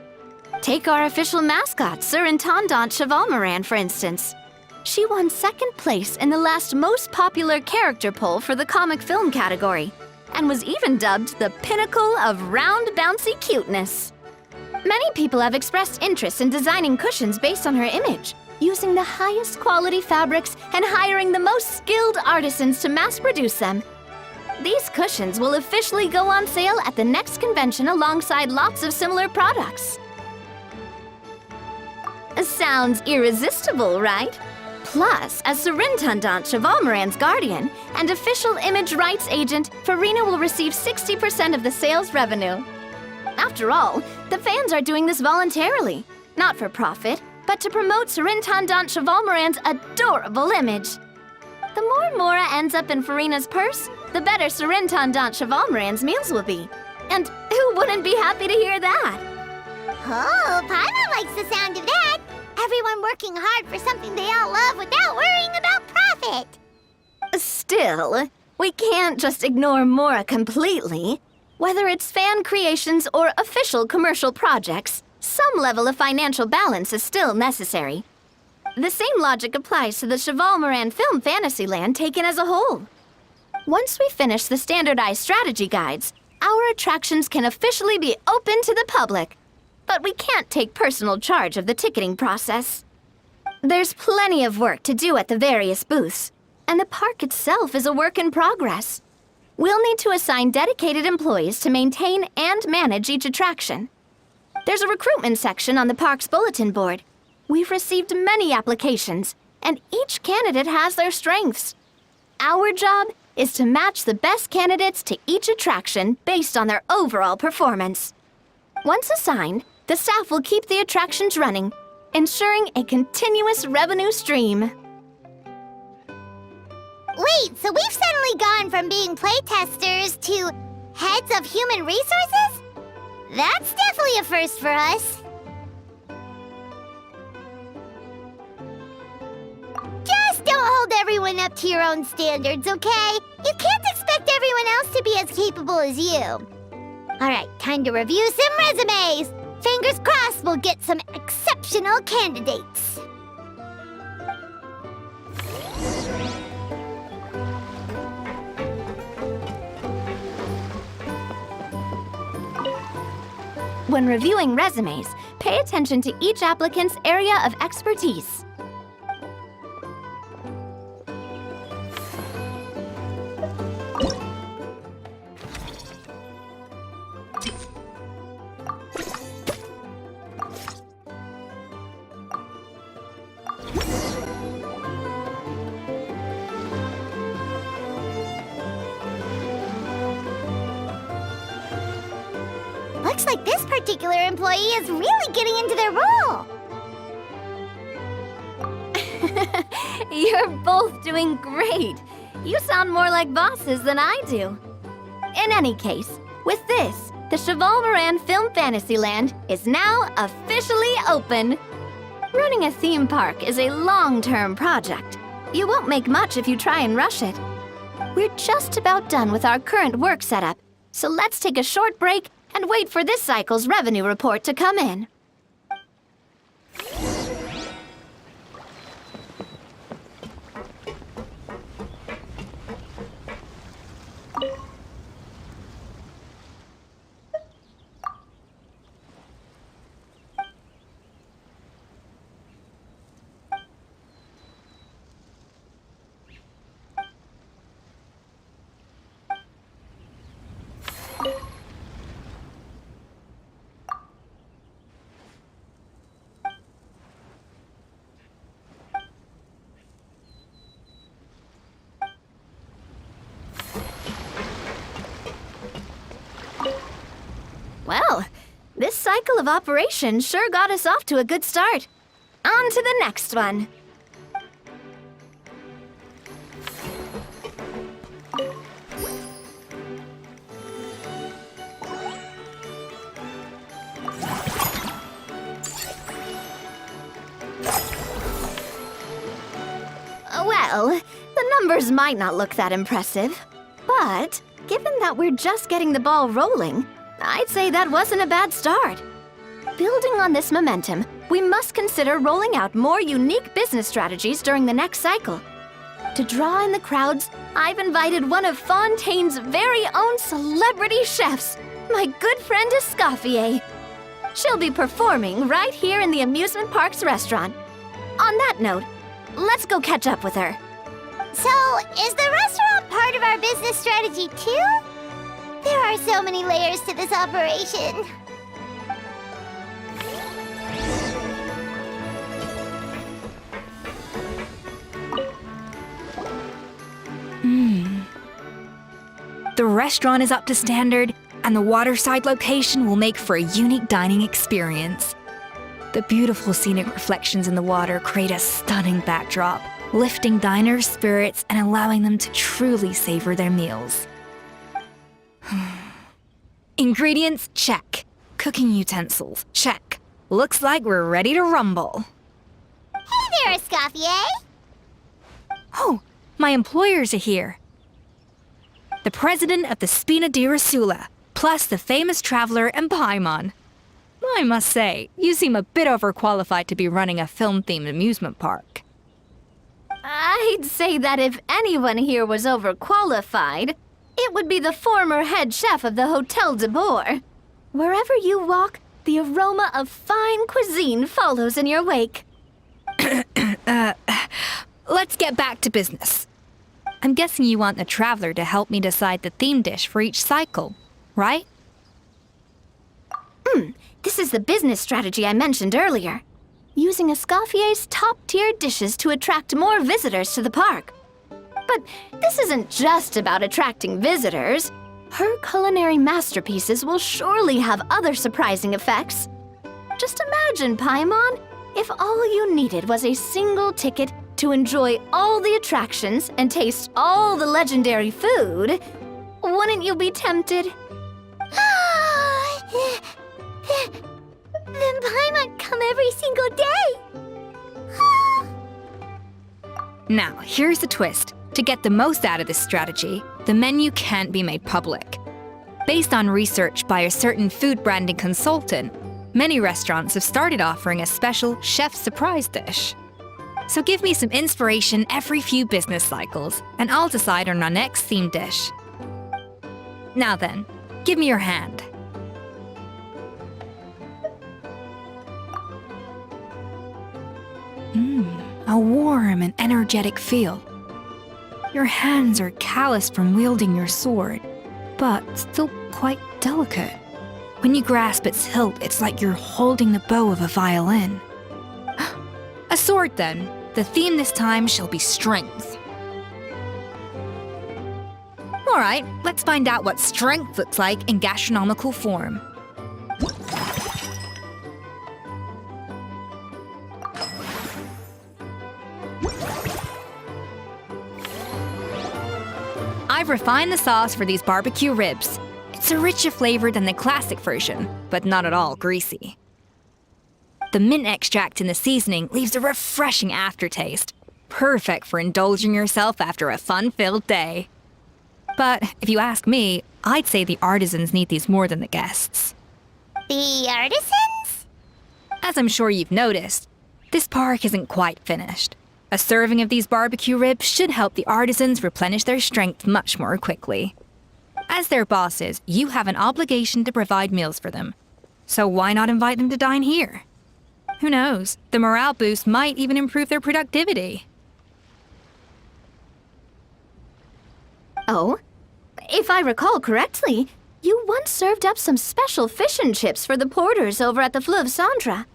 Take our official mascot, Surintendant Chevalmoran, for instance. She won second place in the last most popular character poll for the comic film category, and was even dubbed the pinnacle of round, bouncy cuteness. Many people have expressed interest in designing cushions based on her image, using the highest quality fabrics and hiring the most skilled artisans to mass produce them. These cushions will officially go on sale at the next convention alongside lots of similar products. Sounds irresistible, right? Plus, as Surintendant Chevalmoran's guardian and official image rights agent, Farina will receive 60% of the sales revenue. After all, the fans are doing this voluntarily, not for profit, but to promote Surintendant Chevalmoran's adorable image. The more Mora ends up in Farina's purse, the better Surintendant Chevalmoran's meals will be. And who wouldn't be happy to hear that? Oh, Paimon likes the sound of that. Everyone working hard for something they all love without worrying about profit. Still, we can't just ignore Mora completely. Whether it's fan creations or official commercial projects, some level of financial balance is still necessary. The same logic applies to the Chevalmoran Film Fantasyland taken as a whole. Once we finish the standardized strategy guides, our attractions can officially be open to the public. But we can't take personal charge of the ticketing process. There's plenty of work to do at the various booths, and the park itself is a work in progress. We'll need to assign dedicated employees to maintain and manage each attraction. There's a recruitment section on the park's bulletin board. We've received many applications, and each candidate has their strengths. Our job is to match the best candidates to each attraction based on their overall performance. Once assigned, the staff will keep the attractions running, ensuring a continuous revenue stream. Wait, so we've suddenly gone from being playtesters to heads of human resources? That's definitely a first for us. Just don't hold everyone up to your own standards, okay? You can't expect everyone else to be as capable as you. All right, time to review some resumes. Fingers crossed we'll get some exceptional candidates. When reviewing resumes, pay attention to each applicant's area of expertise. Looks like this particular employee is really getting into their role. You're both doing great. You sound more like bosses than I do. In any case, with this, the Chevalmoran Film Fantasyland is now officially open. Running a theme park is a long-term project. You won't make much if you try and rush it. We're just about done with our current work setup, so let's take a short break and wait for this cycle's revenue report to come in. Well, this cycle of operation sure got us off to a good start. On to the next one. Well, the numbers might not look that impressive, but given that we're just getting the ball rolling, I'd say that wasn't a bad start. Building on this momentum, we must consider rolling out more unique business strategies during the next cycle. To draw in the crowds, I've invited one of Fontaine's very own celebrity chefs, my good friend Escapades. She'll be performing right here in the Amusement Park's restaurant. On that note, let's go catch up with her. So, is the restaurant part of our business strategy too? There are so many layers to this operation. The restaurant is up to standard, and the waterside location will make for a unique dining experience. The beautiful scenic reflections in the water create a stunning backdrop, lifting diners' spirits and allowing them to truly savor their meals. Ingredients, check. Cooking utensils, check. Looks like we're ready to rumble. Hey there, Escapades! Oh, my employers are here. The president of the Spina di Rasula, plus the famous traveler and Paimon. I must say, you seem a bit overqualified to be running a film-themed amusement park. I'd say that if anyone here was overqualified, it would be the former head chef of the Hotel de Boer. Wherever you walk, the aroma of fine cuisine follows in your wake. Let's get back to business. I'm guessing you want the traveler to help me decide the theme dish for each cycle, right? This is the business strategy I mentioned earlier. Using Escaffier's top-tier dishes to attract more visitors to the park. But this isn't just about attracting visitors. Her culinary masterpieces will surely have other surprising effects. Just imagine, Paimon, if all you needed was a single ticket to enjoy all the attractions and taste all the legendary food. Wouldn't you be tempted? Then Paimon come every single day! Now, here's the twist. To get the most out of this strategy, the menu can't be made public. Based on research by a certain food branding consultant, many restaurants have started offering a special chef surprise dish. So give me some inspiration every few business cycles, and I'll decide on our next theme dish. Now then, give me your hand. A warm and energetic feel. Your hands are calloused from wielding your sword, but still quite delicate. When you grasp its hilt, it's like you're holding the bow of a violin. A sword, then. The theme this time shall be strength. All right, let's find out what strength looks like in gastronomical form. I've refined the sauce for these barbecue ribs. It's a richer flavor than the classic version, but not at all greasy. The mint extract in the seasoning leaves a refreshing aftertaste, perfect for indulging yourself after a fun-filled day. But if you ask me, I'd say the artisans need these more than the guests. The artisans? As I'm sure you've noticed, this park isn't quite finished. A serving of these barbecue ribs should help the artisans replenish their strength much more quickly. As their bosses, you have an obligation to provide meals for them. So why not invite them to dine here? Who knows? The morale boost might even improve their productivity. Oh, if I recall correctly, you once served up some special fish and chips for the porters over at the Fleuve Centre.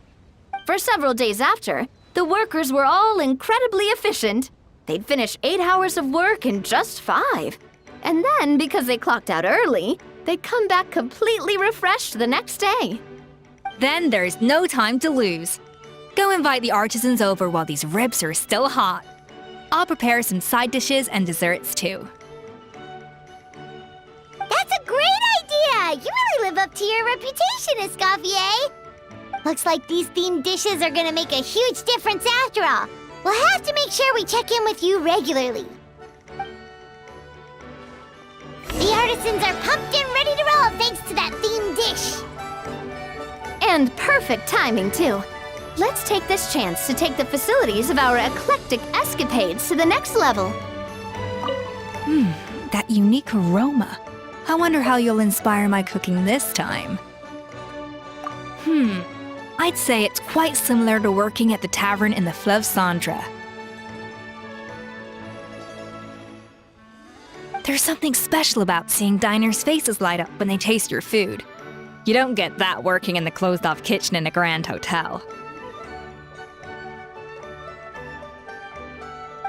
For several days after, the workers were all incredibly efficient. They'd finish 8 hours of work in just 5. And then, because they clocked out early, They'd come back completely refreshed the next day. Then there's no time to lose. Go invite the artisans over while these ribs are still hot. I'll prepare some side dishes and desserts too. That's a great idea! You really live up to your reputation, Escoffier! Looks like these themed dishes are gonna make a huge difference after all. We'll have to make sure we check in with you regularly. The artisans are pumped and ready to roll thanks to that themed dish. And perfect timing, too. Let's take this chance to take the facilities of our Eclectic Escapades to the next level. That unique aroma. I wonder how you'll inspire my cooking this time. I'd say it's quite similar to working at the tavern in the Fleuve Cendre. There's something special about seeing diners' faces light up when they taste your food. You don't get that working in the closed-off kitchen in a grand hotel.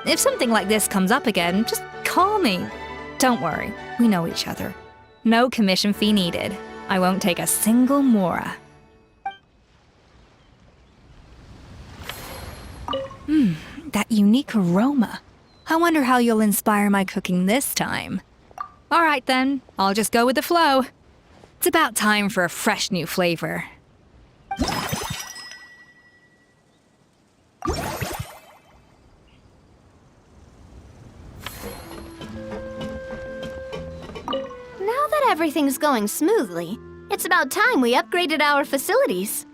If something like this comes up again, just call me. Don't worry, we know each other. No commission fee needed. I won't take a single mora. That unique aroma. I wonder how you'll inspire my cooking this time. All right then, I'll just go with the flow. It's about time for a fresh new flavor. Now that everything's going smoothly, it's about time we upgraded our facilities.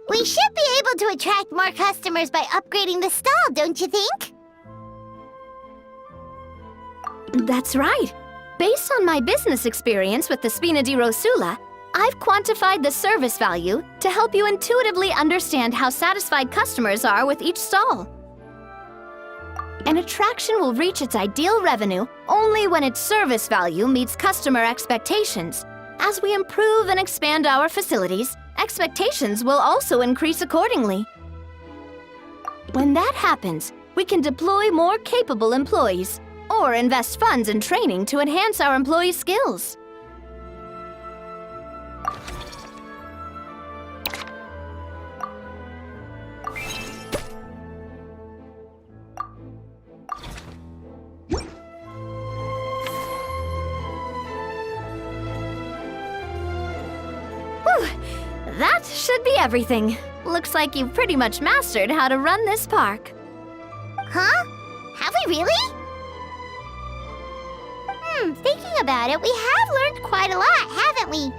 We should be able to attract more customers by upgrading the stall, don't you think? That's right. Based on my business experience with the Spina di Rosula, I've quantified the service value to help you intuitively understand how satisfied customers are with each stall. An attraction will reach its ideal revenue only when its service value meets customer expectations. As we improve and expand our facilities, expectations will also increase accordingly. When that happens, we can deploy more capable employees or invest funds in training to enhance our employees' skills. That should be everything. Looks like you've pretty much mastered how to run this park. Huh? Have we really? Thinking about it, we have learned quite a lot, haven't we?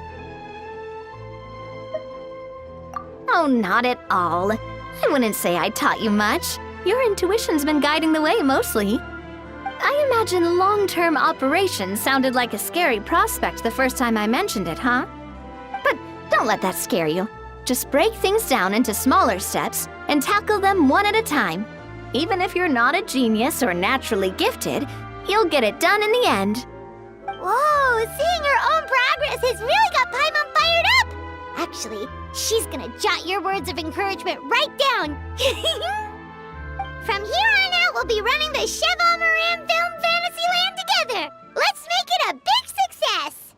Oh, not at all. I wouldn't say I taught you much. Your intuition's been guiding the way mostly. I imagine long-term operations sounded like a scary prospect the first time I mentioned it, huh? But don't let that scare you. Just break things down into smaller steps and tackle them one at a time. Even if you're not a genius or naturally gifted, you'll get it done in the end. Whoa, seeing her own progress has really got Paimon fired up! Actually, she's gonna jot your words of encouragement right down. From here on out, we'll be running the Cheval Moran Film Fantasyland together! Let's make it a big success!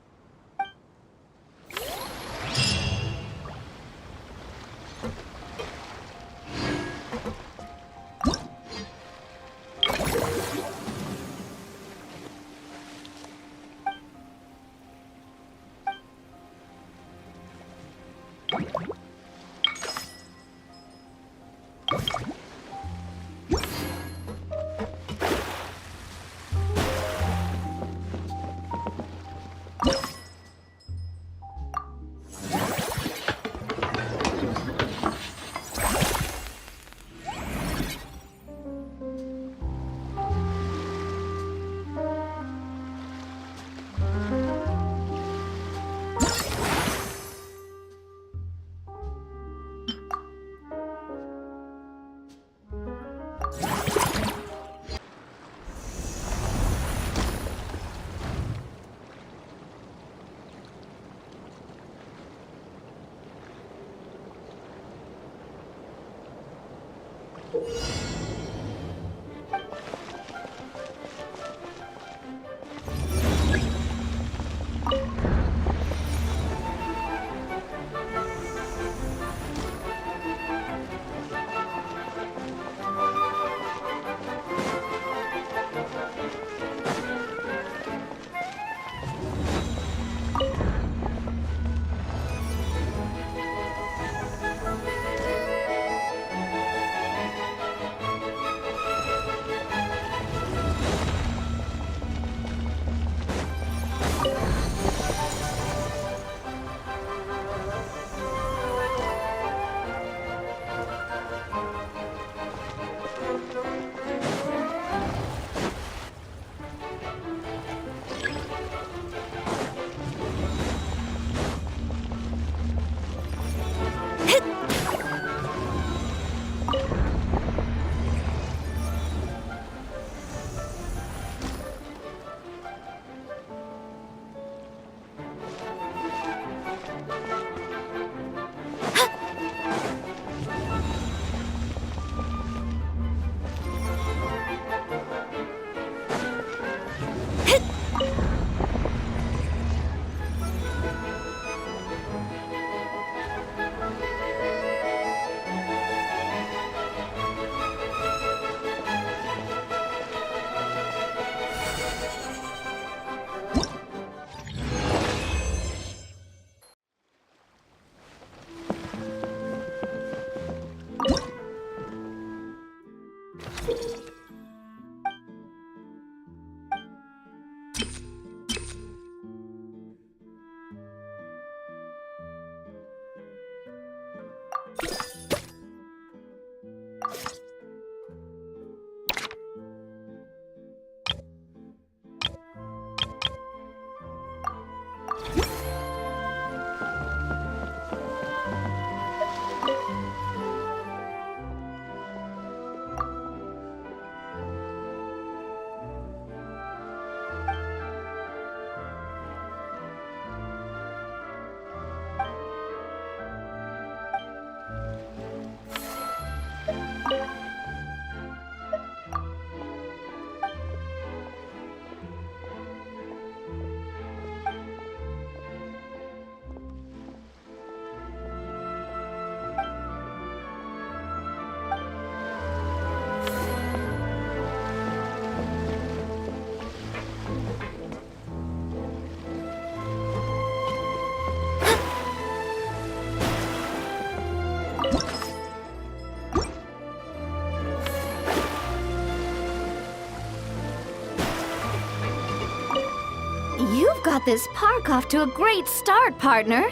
You've got this park off to a great start, partner.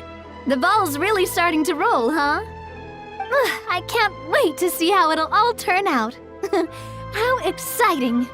The ball's really starting to roll, huh? I can't wait to see how it'll all turn out. How exciting!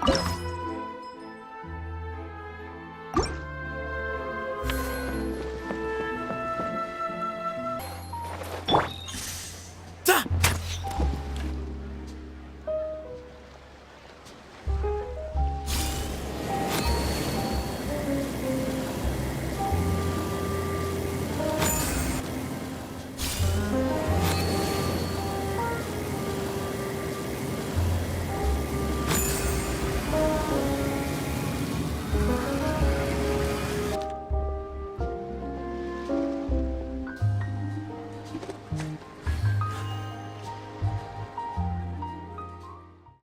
you